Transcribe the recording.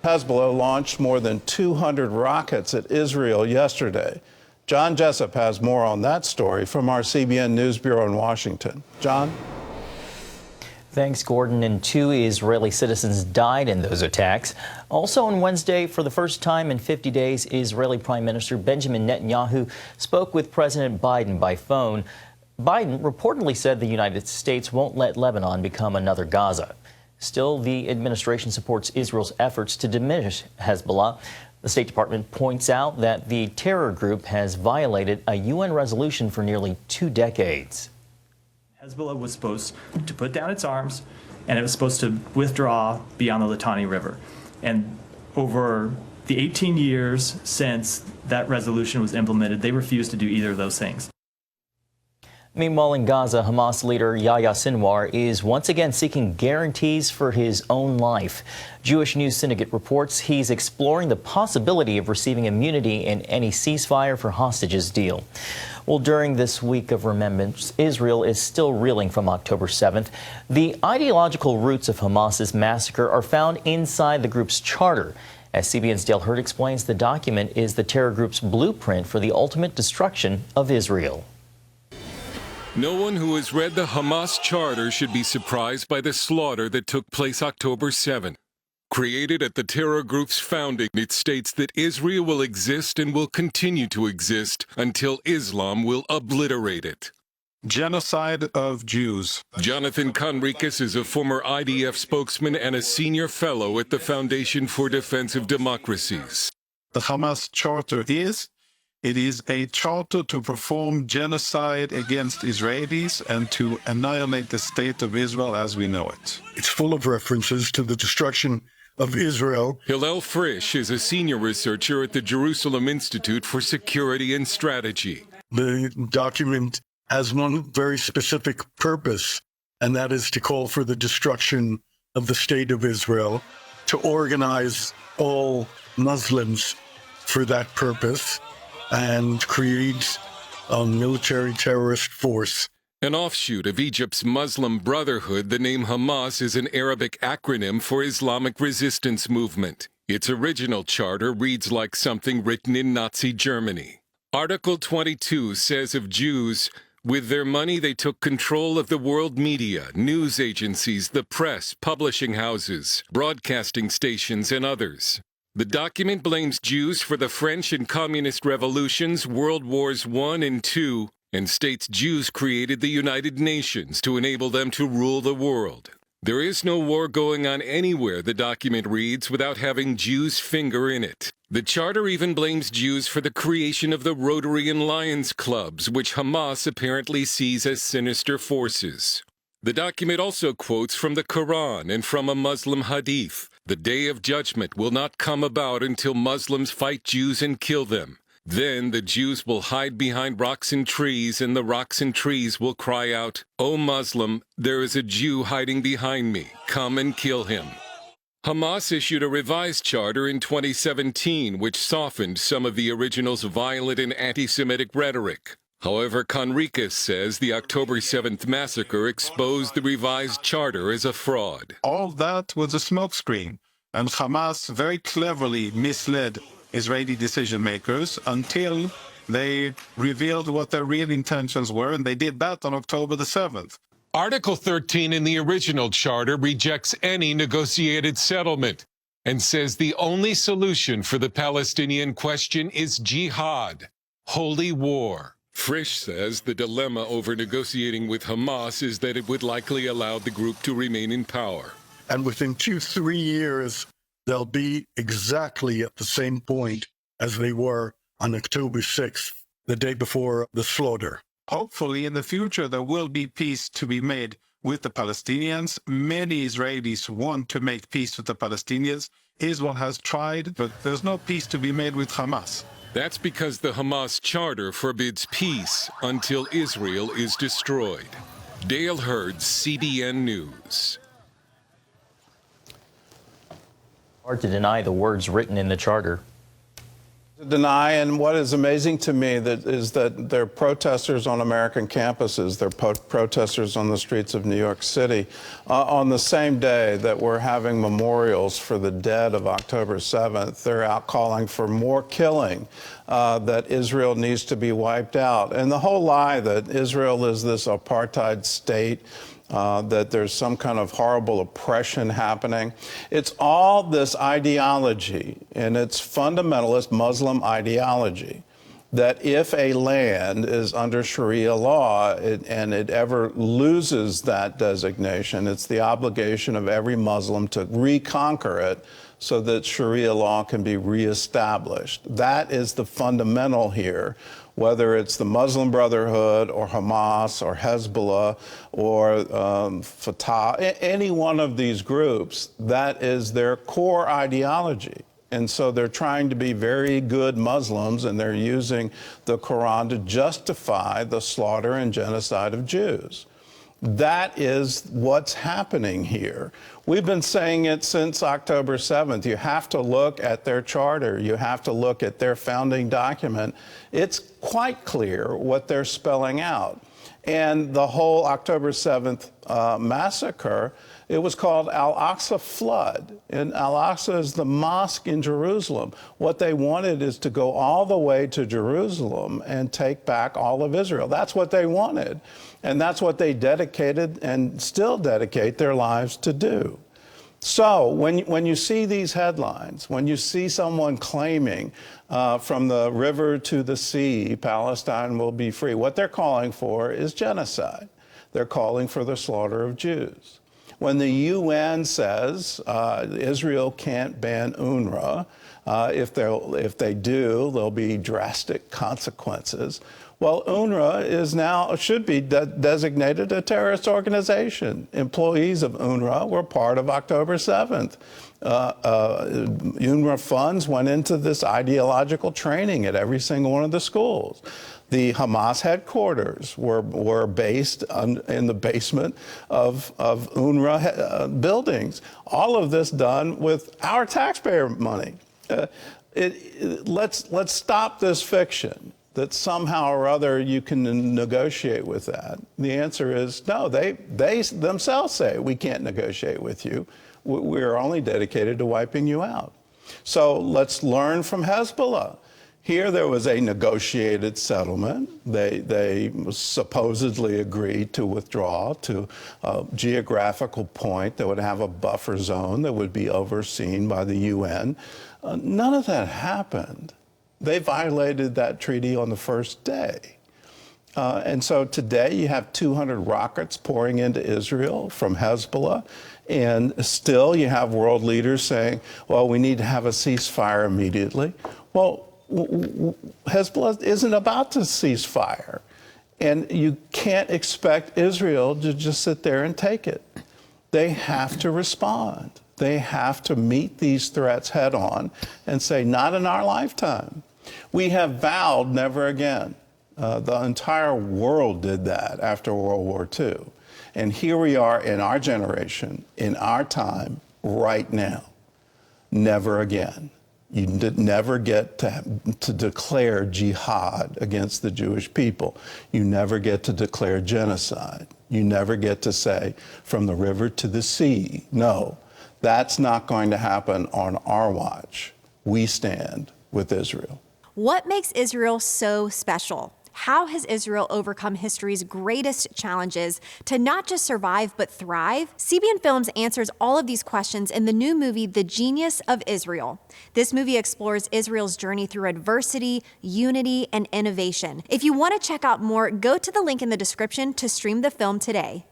Hezbollah launched more than 200 rockets at Israel yesterday. John Jessup has more on that story from our CBN News Bureau in Washington. John? Thanks, Gordon. And 2 Israeli citizens died in those attacks. Also on Wednesday, for the first time in 50 days, Israeli Prime Minister Benjamin Netanyahu spoke with President Biden by phone. Biden reportedly said the United States won't let Lebanon become another Gaza. Still, the administration supports Israel's efforts to diminish Hezbollah. The State Department points out that the terror group has violated a UN resolution for nearly 2 decades. Hezbollah was supposed to put down its arms, and it was supposed to withdraw beyond the Litani River. And over the 18 years since that resolution was implemented, they refused to do either of those things. Meanwhile, in Gaza, Hamas leader Yahya Sinwar is once again seeking guarantees for his own life. Jewish News Syndicate reports he's exploring the possibility of receiving immunity in any ceasefire for hostages deal. Well, during this week of remembrance, Israel is still reeling from October 7th. The ideological roots of Hamas's massacre are found inside the group's charter. As CBN's Dale Hurd explains, the document is the terror group's blueprint for the ultimate destruction of Israel. No one who has read the Hamas Charter should be surprised by the slaughter that took place October 7. Created at the terror group's founding, it states that Israel will exist and will continue to exist until Islam will obliterate it. Genocide of Jews. Jonathan Conricus is a former IDF spokesman and a senior fellow at the Foundation for Defense of Democracies. The Hamas Charter is a charter to perform genocide against Israelis and to annihilate the state of Israel as we know it. It's full of references to the destruction of Israel. Hillel Frisch is a senior researcher at the Jerusalem Institute for Security and Strategy. The document has one very specific purpose, and that is to call for the destruction of the state of Israel, to organize all Muslims for that purpose, and create a military terrorist force. An offshoot of Egypt's Muslim Brotherhood, the name Hamas is an Arabic acronym for Islamic Resistance Movement. Its original charter reads like something written in Nazi Germany. Article 22 says of Jews, with their money they took control of the world media, news agencies, the press, publishing houses, broadcasting stations, and others. The document blames Jews for the French and Communist revolutions, World Wars I and II, and states Jews created the United Nations to enable them to rule the world. There is no war going on anywhere, the document reads, without having Jews' finger in it. The charter even blames Jews for the creation of the Rotary and Lions clubs, which Hamas apparently sees as sinister forces. The document also quotes from the Quran and from a Muslim hadith. The day of judgment will not come about until Muslims fight Jews and kill them. Then the Jews will hide behind rocks and trees, and the rocks and trees will cry out, "O Muslim, there is a Jew hiding behind me. Come and kill him." Hamas issued a revised charter in 2017, which softened some of the original's violent and anti-Semitic rhetoric. However, Conricus says the October 7th massacre exposed the revised charter as a fraud. All that was a smokescreen, and Hamas very cleverly misled Israeli decision makers until they revealed what their real intentions were, and they did that on October the 7th. Article 13 in the original charter rejects any negotiated settlement and says the only solution for the Palestinian question is jihad, holy war. Frisch says the dilemma over negotiating with Hamas is that it would likely allow the group to remain in power. And within 2-3 years, they'll be exactly at the same point as they were on October 6th, the day before the slaughter. Hopefully, in the future, there will be peace to be made with the Palestinians. Many Israelis want to make peace with the Palestinians. Israel has tried, but there's no peace to be made with Hamas. That's because the Hamas Charter forbids peace until Israel is destroyed. Dale Hurd, CBN News. Hard to deny the words written in the charter. Deny, and what is amazing to me is that they're protesters on American campuses, they're protesters on the streets of New York City on the same day that we're having memorials for the dead of October 7th. They're out calling for more killing, that Israel needs to be wiped out. And the whole lie that Israel is this apartheid state, that there's some kind of horrible oppression happening. It's all this ideology, and it's fundamentalist Muslim ideology, that if a land is under Sharia law and it ever loses that designation, it's the obligation of every Muslim to reconquer it so that Sharia law can be reestablished. That is the fundamental here. Whether it's the Muslim Brotherhood or Hamas or Hezbollah or Fatah, any one of these groups, that is their core ideology. And so they're trying to be very good Muslims, and they're using the Quran to justify the slaughter and genocide of Jews. That is what's happening here. We've been saying it since October 7th. You have to look at their charter. You have to look at their founding document. It's quite clear what they're spelling out. And the whole October 7th massacre, it was called Al-Aqsa Flood. And Al-Aqsa is the mosque in Jerusalem. What they wanted is to go all the way to Jerusalem and take back all of Israel. That's what they wanted. And that's what they dedicated and still dedicate their lives to do. So when you see these headlines, when you see someone claiming from the river to the sea, Palestine will be free, what they're calling for is genocide. They're calling for the slaughter of Jews. When the UN says Israel can't ban UNRWA, if they do, there'll be drastic consequences. Well, UNRWA should be designated a terrorist organization. Employees of UNRWA were part of October 7th. UNRWA funds went into this ideological training at every single one of the schools. The Hamas headquarters were based in the basement of UNRWA buildings. All of this done with our taxpayer money. Let's stop this fiction that somehow or other you can negotiate with that. The answer is no. They themselves say we can't negotiate with you. We're only dedicated to wiping you out. So let's learn from Hezbollah. Here there was a negotiated settlement. They supposedly agreed to withdraw to a geographical point that would have a buffer zone that would be overseen by the UN. None of that happened. They violated that treaty on the first day. And so today you have 200 rockets pouring into Israel from Hezbollah. And still you have world leaders saying, well, we need to have a ceasefire immediately. Well, Hezbollah isn't about to cease fire. And you can't expect Israel to just sit there and take it. They have to respond. They have to meet these threats head on and say, not in our lifetime. We have vowed never again. The entire world did that after World War II. And here we are in our generation, in our time, right now. Never again. You never get to declare jihad against the Jewish people. You never get to declare genocide. You never get to say from the river to the sea. No, that's not going to happen on our watch. We stand with Israel. What makes Israel so special? How has Israel overcome history's greatest challenges to not just survive, but thrive? CBN Films answers all of these questions in the new movie, The Genius of Israel. This movie explores Israel's journey through adversity, unity, and innovation. If you want to check out more, go to the link in the description to stream the film today.